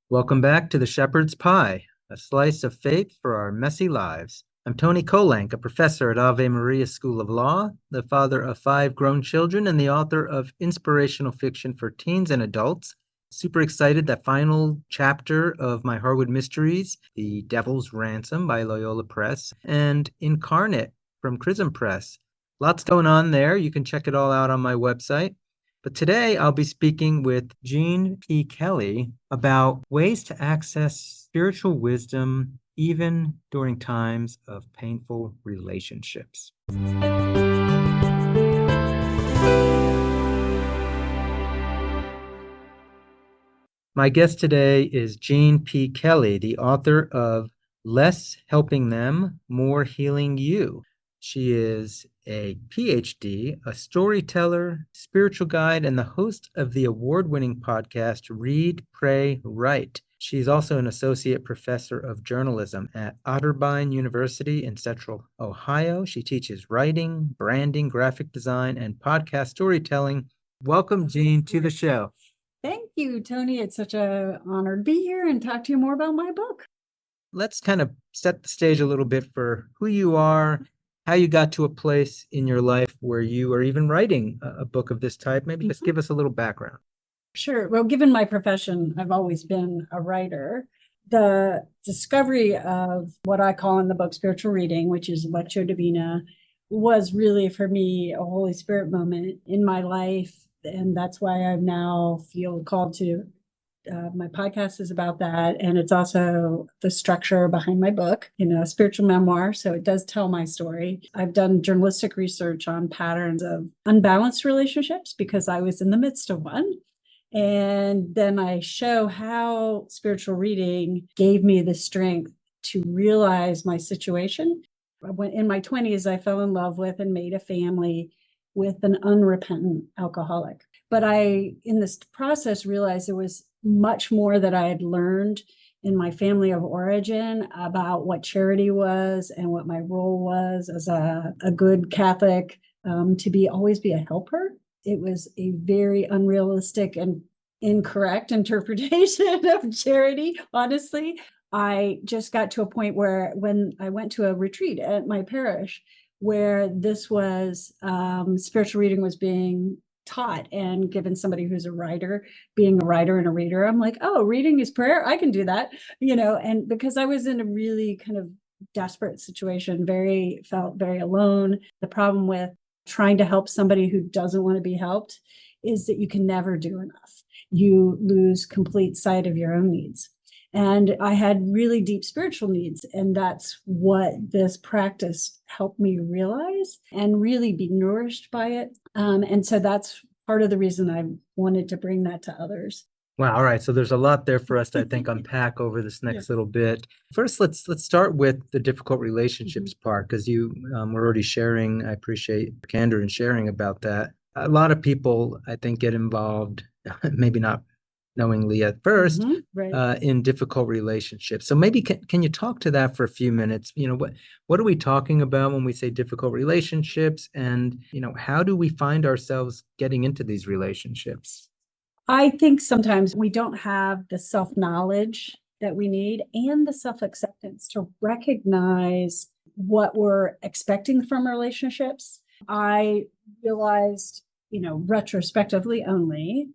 Welcome back to the Shepherd's Pie, a slice of faith for our messy lives. I'm Tony Kolenc, a professor at Ave Maria School of Law, the father of 5 grown children, and the author of inspirational fiction for teens and adults. Super excited that final chapter of my Harwood Mysteries, The Devil's Ransom by Loyola Press, and Incarnate from Chrism Press. Lots going on there. You can check it all out on my website. But today I'll be speaking with Jean P. Kelly about ways to access spiritual wisdom even during times of painful relationships. My guest today is Jean P. Kelly, the author of Less Helping Them, More Healing You. She is a PhD, a storyteller, spiritual guide, and the host of the award-winning podcast Read, Pray, Write. She's also an associate professor of journalism at Otterbein University in Central Ohio. She teaches writing, branding, graphic design, and podcast storytelling. Welcome, Jean, to the show. Thank you, Tony. It's such an honor to be here and talk to you more about my book. Let's kind of set the stage a little bit for who you are, how you got to a place in your life where you are even writing a book of this type. Maybe just give us a little background. Sure. Well, given my profession, I've always been a writer. The discovery of what I call in the book spiritual reading, which is Lectio Divina, was really for me a Holy Spirit moment in my life. And that's why I now feel called to, my podcast is about that. And it's also the structure behind my book, a spiritual memoir. So it does tell my story. I've done journalistic research on patterns of unbalanced relationships because I was in the midst of one. And then I show how spiritual reading gave me the strength to realize my situation. When in my 20s, I fell in love with and made a family with an unrepentant alcoholic. But I, in this process, realized there was much more that I had learned in my family of origin about what charity was and what my role was as a good Catholic, to always be a helper. It was a very unrealistic and incorrect interpretation of charity, honestly. I just got to a point where when I went to a retreat at my parish, where this was spiritual reading was being taught and given somebody who's a writer, being a writer and a reader, I'm like, oh, reading is prayer. I can do that, and because I was in a really kind of desperate situation, felt very alone. The problem with trying to help somebody who doesn't want to be helped is that you can never do enough. You lose complete sight of your own needs. And I had really deep spiritual needs. And that's what this practice helped me realize and really be nourished by it. And so that's part of the reason I wanted to bring that to others. Wow. All right. So there's a lot there for us to, I think, unpack over this next little bit. First, let's start with the difficult relationships part, because you were already sharing. I appreciate your candor in sharing about that. A lot of people, I think, get involved, maybe not knowingly at first, right. In difficult relationships. So maybe can you talk to that for a few minutes? What are we talking about when we say difficult relationships, and how do we find ourselves getting into these relationships? I think sometimes we don't have the self-knowledge that we need and the self-acceptance to recognize what we're expecting from relationships. I realized, retrospectively only,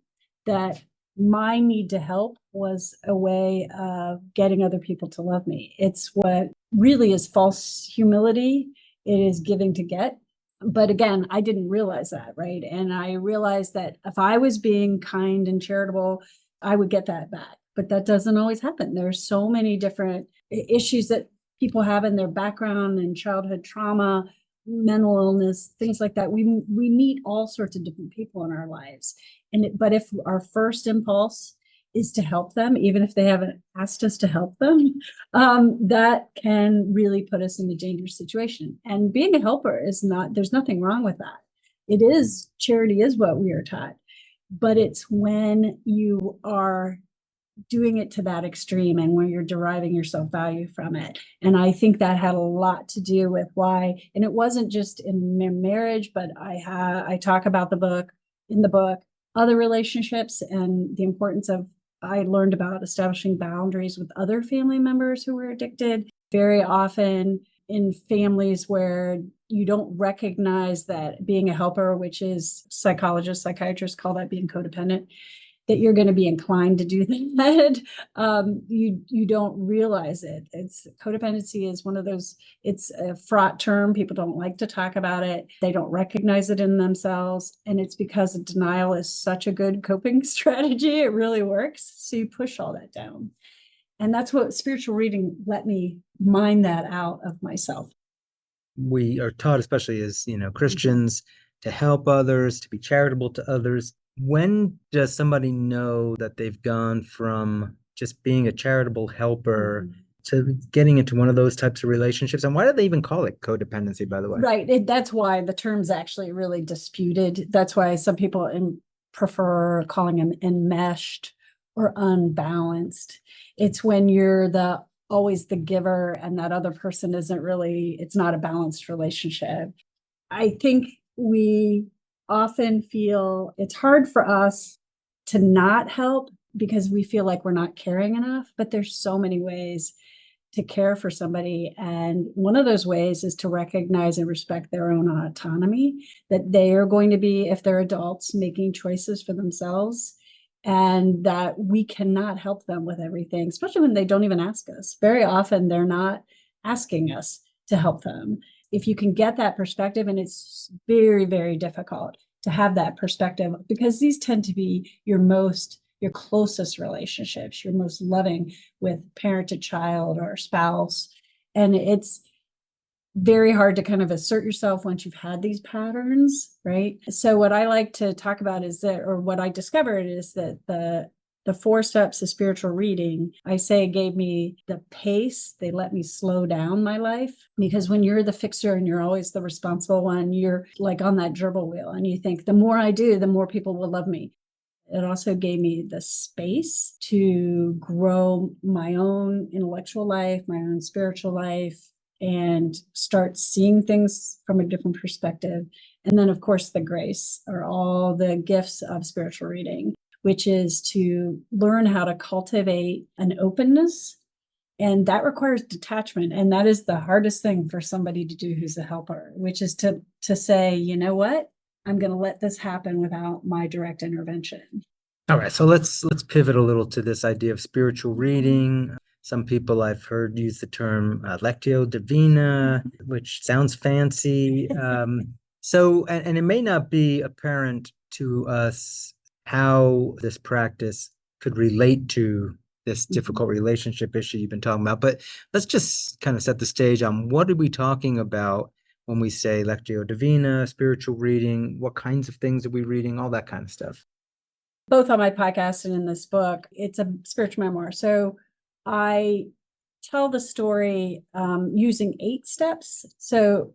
that my need to help was a way of getting other people to love me. It's what really is false humility. It is giving to get. But again, I didn't realize that, right? And I realized that if I was being kind and charitable, I would get that back. But that doesn't always happen. There's so many different issues that people have in their background and childhood trauma, mental illness, things like that. We meet all sorts of different people in our lives. But if our first impulse is to help them, even if they haven't asked us to help them, that can really put us in a dangerous situation. And being a helper there's nothing wrong with that. Charity is what we are taught, but it's when you are doing it to that extreme and when you're deriving your self-value from it. And I think that had a lot to do with why, and it wasn't just in marriage, but I talk about in the book, other relationships and the importance of I learned about establishing boundaries with other family members who were addicted. Very often in families where you don't recognize that being a helper, which is psychologists, psychiatrists call that being codependent, that you're going to be inclined to do that. You don't realize it. It's codependency is one of those, it's a fraught term. People don't like to talk about it. They don't recognize it in themselves. And it's because denial is such a good coping strategy. It really works. So you push all that down. And that's what spiritual reading let me mine that out of myself. We are taught, especially as, Christians, to help others, to be charitable to others. When does somebody know that they've gone from just being a charitable helper to getting into one of those types of relationships? And why do they even call it codependency, by the way? Right. That's why the term's actually really disputed. That's why some people prefer calling them enmeshed or unbalanced. It's when you're always the giver and that other person it's not a balanced relationship. I think we often feel it's hard for us to not help because we feel like we're not caring enough, but there's so many ways to care for somebody. And one of those ways is to recognize and respect their own autonomy, that they are going to be, if they're adults, making choices for themselves, and that we cannot help them with everything, especially when they don't even ask us. Very often they're not asking us to help them. If you can get that perspective, and it's very, very difficult to have that perspective because these tend to be your closest relationships, your most loving, with parent to child or spouse. And it's very hard to kind of assert yourself once you've had these patterns, right? So what I like to talk about is that, or what I discovered is that the 4 steps of spiritual reading, I say, gave me the pace. They let me slow down my life, because when you're the fixer and you're always the responsible one, you're like on that gerbil wheel and you think, the more I do, the more people will love me. It also gave me the space to grow my own intellectual life, my own spiritual life, and start seeing things from a different perspective. And then, of course, the grace, or all the gifts of spiritual reading, which is to learn how to cultivate an openness. And that requires detachment. And that is the hardest thing for somebody to do who's a helper, which is to say, you know what? I'm going to let this happen without my direct intervention. All right, so let's pivot a little to this idea of spiritual reading. Some people I've heard use the term Lectio Divina, which sounds fancy. And it may not be apparent to us how this practice could relate to this difficult relationship issue you've been talking about. But let's just kind of set the stage on what are we talking about when we say Lectio Divina, spiritual reading, what kinds of things are we reading, all that kind of stuff. Both on my podcast and in this book, it's a spiritual memoir. So I tell the story using 8 steps. So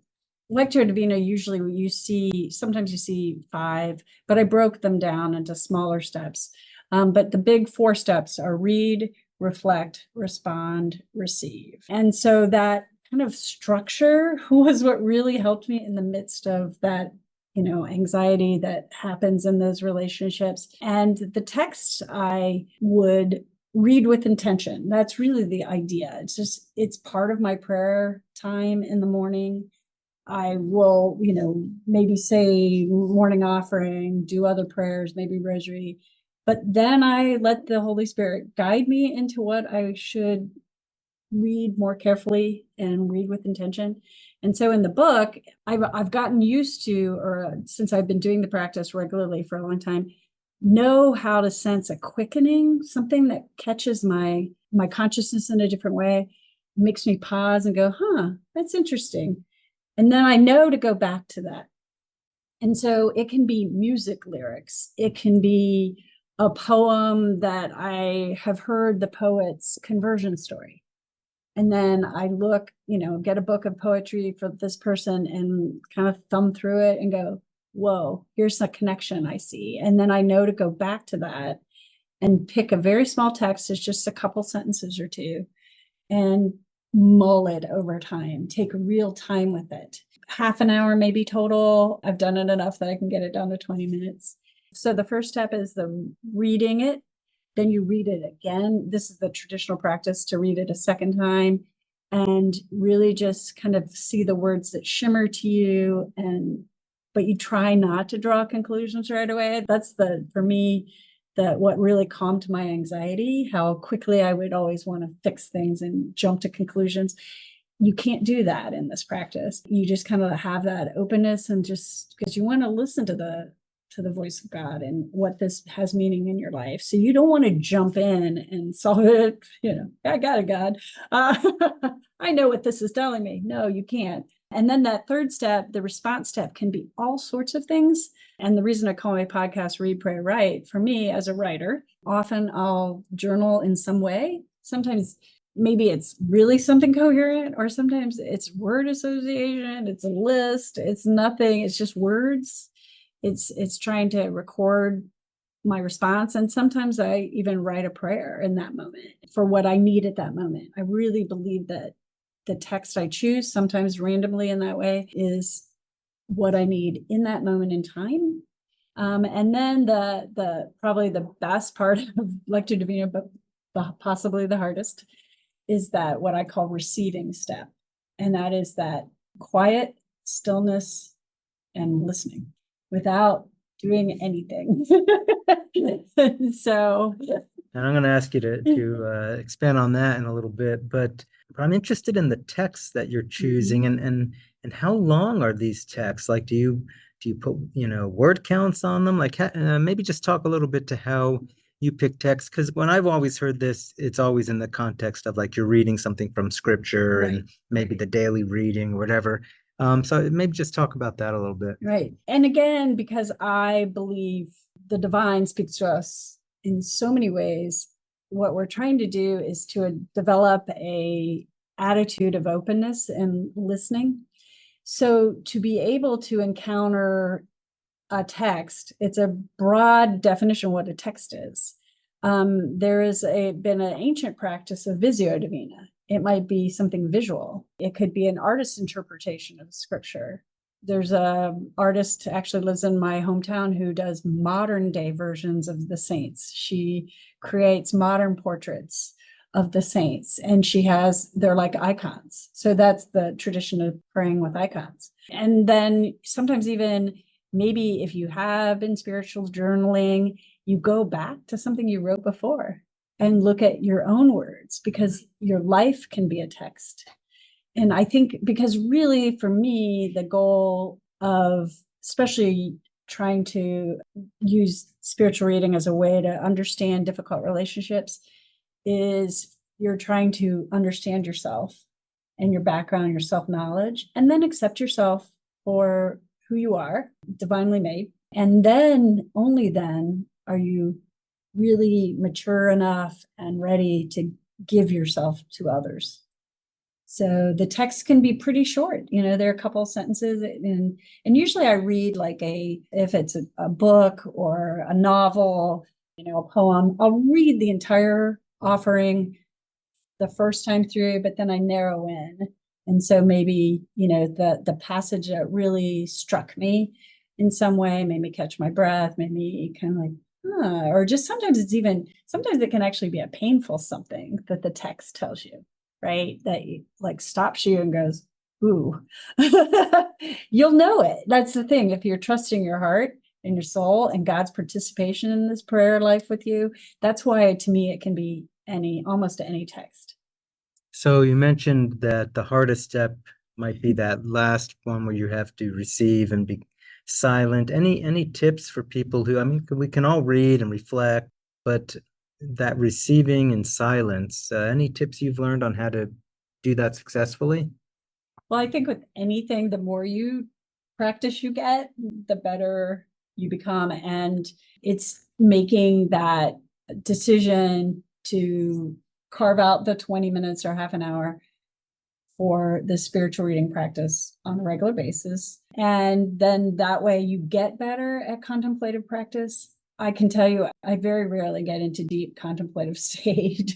Lectio Divina, usually sometimes you see 5, but I broke them down into smaller steps. But the big 4 steps are read, reflect, respond, receive. And so that kind of structure was what really helped me in the midst of that anxiety that happens in those relationships. And the text I would read with intention. That's really the idea. It's part of my prayer time in the morning. I will, maybe say morning offering, do other prayers, maybe rosary. But then I let the Holy Spirit guide me into what I should read more carefully and read with intention. And so in the book, I've gotten used to, or since I've been doing the practice regularly for a long time, know how to sense a quickening, something that catches my consciousness in a different way, makes me pause and go, that's interesting. And then I know to go back to that. And so it can be music lyrics. It can be a poem that I have heard the poet's conversion story. And then I look, get a book of poetry for this person and kind of thumb through it and go, whoa, here's a connection I see. And then I know to go back to that and pick a very small text. It's just a couple sentences or 2 and mull it over time, take real time with it. Half an hour, maybe total. I've done it enough that I can get it down to 20 minutes. So the first step is the reading it. then you read it again. This is the traditional practice, to read it a second time and really just kind of see the words that shimmer to you, but you try not to draw conclusions right away. That's for me, what really calmed my anxiety, how quickly I would always want to fix things and jump to conclusions. You can't do that in this practice. You just kind of have that openness, and just because you want to listen to the voice of God and what this has meaning in your life. So you don't want to jump in and solve it. I got it, God. I know what this is telling me. No, you can't. And then that third step, the response step, can be all sorts of things. And the reason I call my podcast Read, Pray, Write, for me as a writer, often I'll journal in some way. Sometimes maybe it's really something coherent, or sometimes it's word association, it's a list, it's nothing, it's just words. It's trying to record my response. And sometimes I even write a prayer in that moment for what I need at that moment. I really believe that the text I choose, sometimes randomly in that way, is what I need in that moment in time. And then the probably the best part of Lectio Divina, but possibly the hardest, is that what I call receiving step. And that is that quiet stillness and listening without doing anything. So, and I'm going to ask you to expand on that in a little bit, but I'm interested in the texts that you're choosing, and how long are these texts? Like, do you put word counts on them? Like, maybe just talk a little bit to how you pick text, because when I've always heard this, it's always in the context of like you're reading something from scripture, right, and maybe the daily reading or whatever. So maybe just talk about that a little bit. Right. And again, because I believe the divine speaks to us in so many ways, what we're trying to do is to develop a attitude of openness and listening. So to be able to encounter a text, it's a broad definition of what a text is. There is been an ancient practice of visio divina. It might be something visual. It could be an artist's interpretation of scripture. There's an artist actually lives in my hometown who does modern day versions of the saints. She creates modern portraits of the saints, and they're like icons. So that's the tradition of praying with icons. And then sometimes even maybe if you have been spiritual journaling, you go back to something you wrote before and look at your own words, because your life can be a text. And I think, because really for me, the goal of especially trying to use spiritual reading as a way to understand difficult relationships is you're trying to understand yourself and your background, your self-knowledge, and then accept yourself for who you are, divinely made. And then, only then, are you really mature enough and ready to give yourself to others. So the text can be pretty short. There are a couple of sentences, and usually I read if it's a book or a novel, a poem, I'll read the entire offering the first time through, but then I narrow in. And so maybe, the passage that really struck me in some way, made me catch my breath, made me kind of like, or just sometimes it can actually be a painful something that the text tells you, right? That stops you and goes, ooh, you'll know it. That's the thing. If you're trusting your heart and your soul and God's participation in this prayer life with you, that's why, to me, it can be almost any text. So you mentioned that the hardest step might be that last one where you have to receive and be silent. Any tips for people who, we can all read and reflect, but that receiving in silence, any tips you've learned on how to do that successfully? Well, I think with anything, the more you practice you get, the better you become. And it's making that decision to carve out the 20 minutes or half an hour for the spiritual reading practice on a regular basis. And then that way you get better at contemplative practice. I can tell you, I very rarely get into deep contemplative state.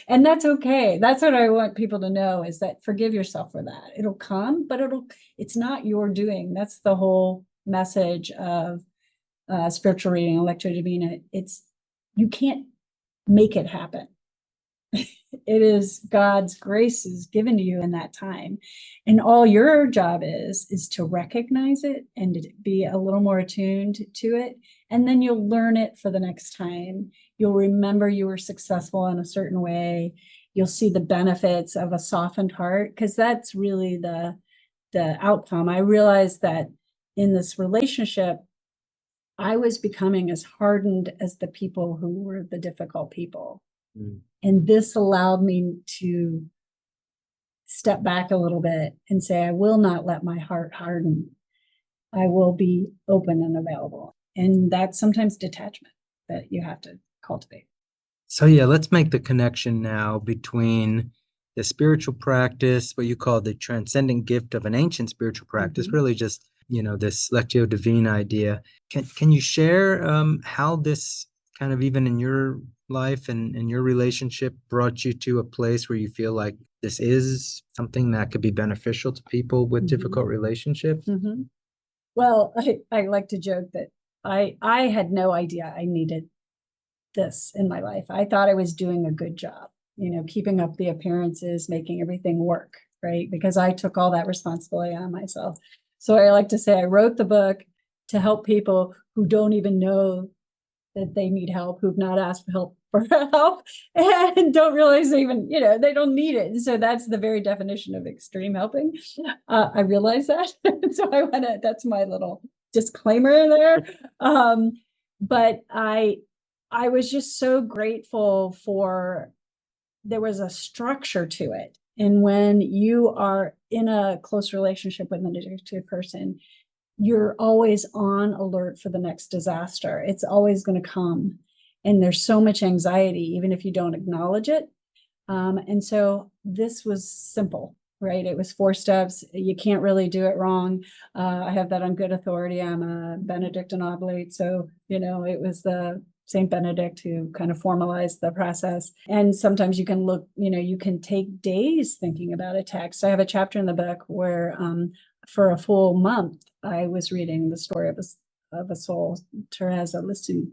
And that's okay. That's what I want people to know, is that forgive yourself for that. It'll come, but it's not your doing. That's the whole message of spiritual reading, Lectio Divina. You can't make it happen. It is God's grace is given to you in that time. And all your job is to recognize it and to be a little more attuned to it. And then you'll learn it for the next time. You'll remember you were successful in a certain way. You'll see the benefits of a softened heart, because that's really the outcome. I realized that in this relationship, I was becoming as hardened as the people who were the difficult people. And this allowed me to step back a little bit and say, I will not let my heart harden. I will be open and available. And that's sometimes detachment that you have to cultivate. So yeah, let's make the connection now between the spiritual practice, what you call the transcendent gift of an ancient spiritual practice, really just, this Lectio Divina idea. Can you share how this kind of, even in your life and your relationship, brought you to a place where you feel like this is something that could be beneficial to people with difficult relationships? Well, I like to joke that I had no idea I needed this in my life. I thought I was doing a good job, keeping up the appearances, making everything work, right? Because I took all that responsibility on myself. So I like to say I wrote the book to help people who don't even know that they need help, who've not asked for help and don't realize they even, they don't need it. And so that's the very definition of extreme helping. I realize that. So that's my little disclaimer there. But I was just so grateful there was a structure to it. And when you are in a close relationship with an addicted person, you're always on alert for the next disaster. It's always going to come. And there's so much anxiety, even if you don't acknowledge it. And so this was simple, right? It was 4 steps. You can't really do it wrong. I have that on good authority. I'm a Benedictine oblate. So, it was the Saint Benedict who kind of formalized the process. And sometimes you can look, you can take days thinking about a text. I have a chapter in the book where for a full month, I was reading the story of a soul, Teresa Lisieux,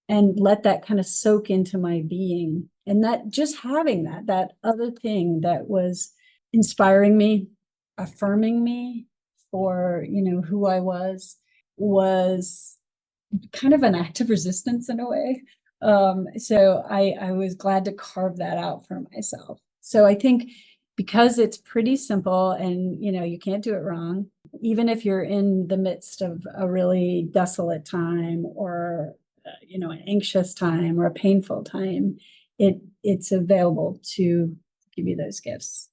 and let that kind of soak into my being. And that just having that other thing that was inspiring me, affirming me for, who I was kind of an act of resistance in a way. So I was glad to carve that out for myself. So I think because it's pretty simple and, you can't do it wrong, even if you're in the midst of a really desolate time or, an anxious time or a painful time, it's available to give you those gifts.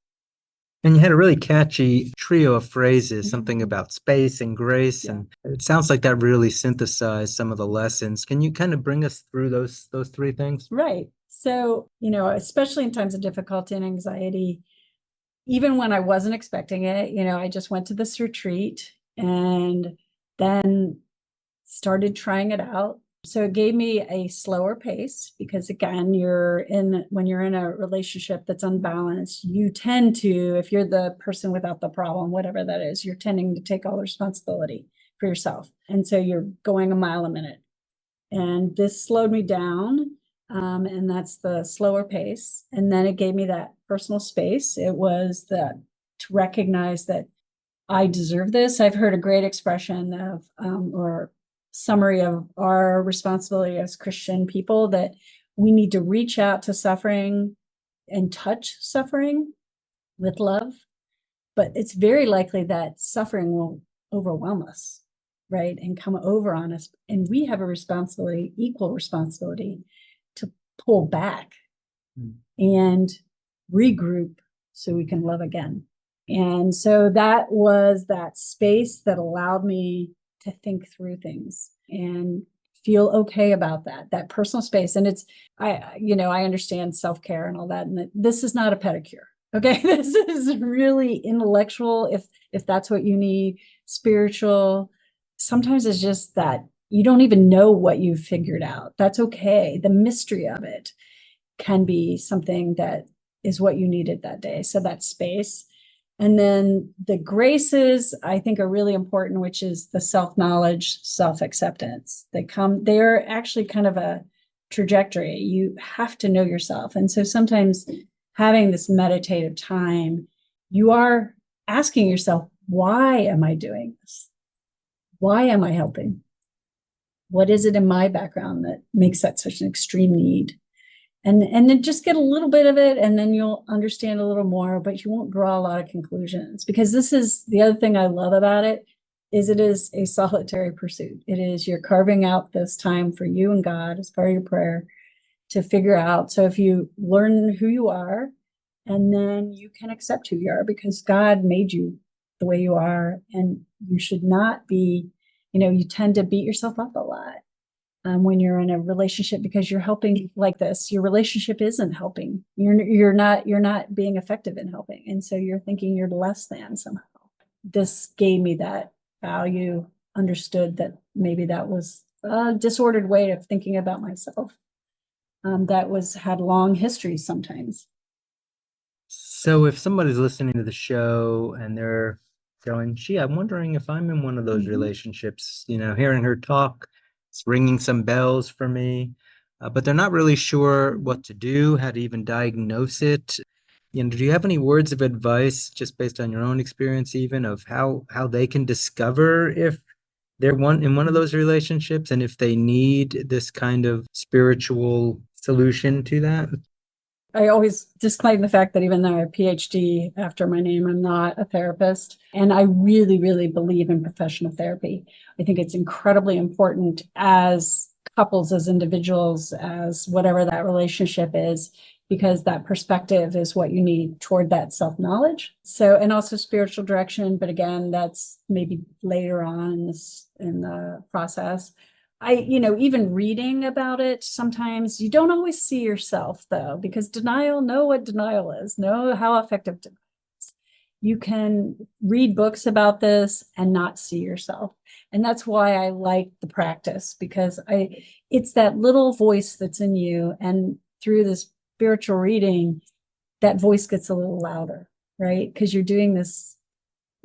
And you had a really catchy trio of phrases, something about space and grace. And it sounds like that really synthesized some of the lessons. Can you kind of bring us through those 3 things? Right. So, especially in times of difficulty and anxiety, even when I wasn't expecting it, I just went to this retreat and then started trying it out. So it gave me a slower pace because, again, when you're in a relationship that's unbalanced, you tend to, if you're the person without the problem, whatever that is, you're tending to take all the responsibility for yourself. And so you're going a mile a minute. And this slowed me down. And that's the slower pace. And then it gave me that personal space. It was to recognize that I deserve this. I've heard a great expression of, or summary of our responsibility as Christian people, that we need to reach out to suffering and touch suffering with love. But it's very likely that suffering will overwhelm us, right? And come over on us. And we have a responsibility, equal responsibility, to pull back and regroup so we can love again. And so that was that space that allowed me to think through things and feel okay about that personal space. And I understand self-care and all that, and this is not a pedicure. Okay. This is really intellectual. If that's what you need, spiritual. Sometimes it's just that you don't even know what you've figured out. That's okay. The mystery of it can be something that is what you needed that day. So that space. And then the graces, I think, are really important, which is the self-knowledge, self-acceptance. They're actually kind of a trajectory. You have to know yourself. And so sometimes having this meditative time, you are asking yourself, why am I doing this? Why am I helping? What is it in my background that makes that such an extreme need? And then just get a little bit of it, and then you'll understand a little more, but you won't draw a lot of conclusions, because this is the other thing I love about it, is it is a solitary pursuit. It is, you're carving out this time for you and God as part of your prayer to figure out. So if you learn who you are, and then you can accept who you are, because God made you the way you are, and you should not be, you tend to beat yourself up a lot when you're in a relationship, because you're helping like this. Your relationship isn't helping. You're not being effective in helping, and so you're thinking you're less than somehow. This gave me that value, understood that maybe that was a disordered way of thinking about myself. That had long history sometimes. So if somebody's listening to the show and they're going, gee, I'm wondering if I'm in one of those relationships, hearing her talk, it's ringing some bells for me, but they're not really sure what to do, how to even diagnose it. Do you have any words of advice, just based on your own experience, even of how they can discover if they're in one of those relationships, and if they need this kind of spiritual solution to that? I always disclaim the fact that even though I have a PhD after my name, I'm not a therapist. And I really, really believe in professional therapy. I think it's incredibly important as couples, as individuals, as whatever that relationship is, because that perspective is what you need toward that self-knowledge. So, and also spiritual direction. But again, that's maybe later on in the process. Even reading about it, sometimes you don't always see yourself, though, because know what denial is, know how effective denial is. You can read books about this and not see yourself. And that's why I like the practice, because it's that little voice that's in you. And through this spiritual reading, that voice gets a little louder, right? Because you're doing this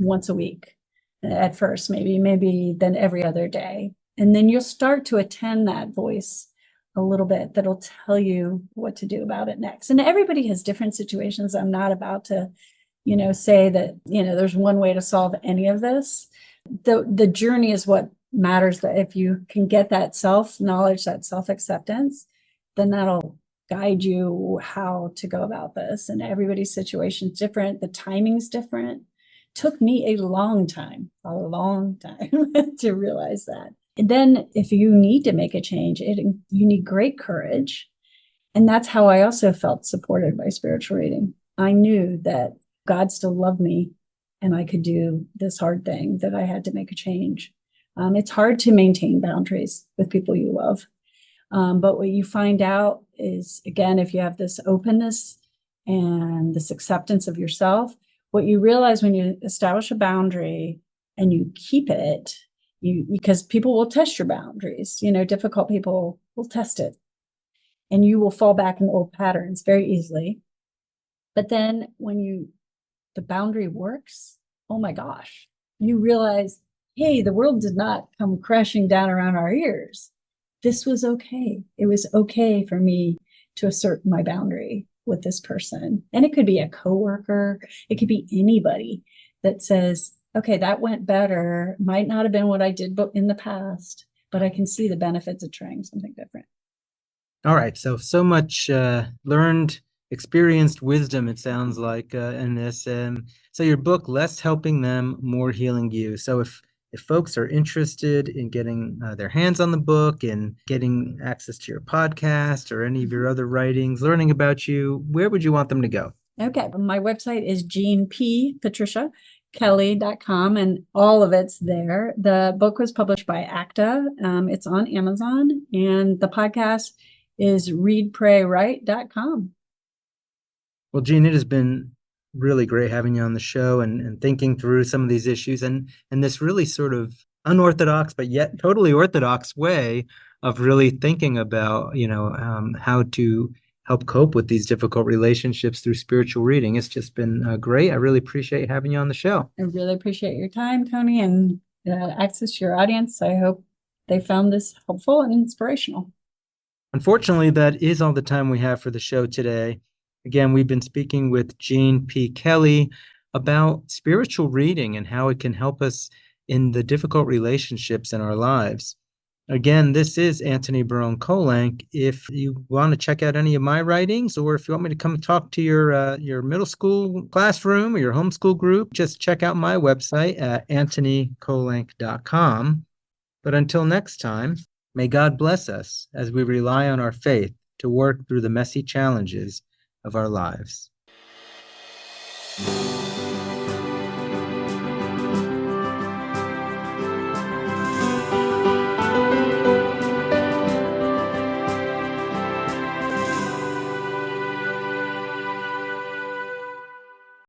once a week at first, maybe then every other day. And then you'll start to attend that voice a little bit that'll tell you what to do about it next. And everybody has different situations. I'm not about to, say that, there's one way to solve any of this. The journey is what matters. That if you can get that self-knowledge, that self-acceptance, then that'll guide you how to go about this. And everybody's situation is different. The timing's different. Took me a long time to realize that. And then if you need to make a change, you need great courage. And that's how I also felt supported by spiritual reading. I knew that God still loved me, and I could do this hard thing, that I had to make a change. It's hard to maintain boundaries with people you love. But what you find out is, again, if you have this openness and this acceptance of yourself, what you realize when you establish a boundary and you keep it, because people will test your boundaries, difficult people will test it, and you will fall back in old patterns very easily. But then when the boundary works, oh my gosh, you realize, hey, the world did not come crashing down around our ears. This was okay. It was okay for me to assert my boundary with this person. And it could be a coworker, it could be anybody that says, okay, that went better. Might not have been what I did in the past, but I can see the benefits of trying something different. All right. So much learned, experienced wisdom, it sounds like, in this. So your book, Less Helping Them, More Healing You. So if folks are interested in getting their hands on the book and getting access to your podcast or any of your other writings, learning about you, where would you want them to go? Okay. My website is JeanPatriciaKelly.com, and all of it's there. The book was published by ACTA. It's on Amazon, and the podcast is readpraywrite.com. Well, Jean, it has been really great having you on the show and thinking through some of these issues and this really sort of unorthodox but yet totally orthodox way of really thinking about how to help cope with these difficult relationships through spiritual reading. It's just been great. I really appreciate having you on the show. I really appreciate your time, Tony, and access to your audience. I hope they found this helpful and inspirational. Unfortunately, that is all the time we have for the show today. Again, we've been speaking with Jean P. Kelly about spiritual reading and how it can help us in the difficult relationships in our lives. Again, this is Antony Barone Kolenc. If you want to check out any of my writings, or if you want me to come talk to your middle school classroom or your homeschool group, just check out my website at antonykolenc.com. But until next time, may God bless us as we rely on our faith to work through the messy challenges of our lives.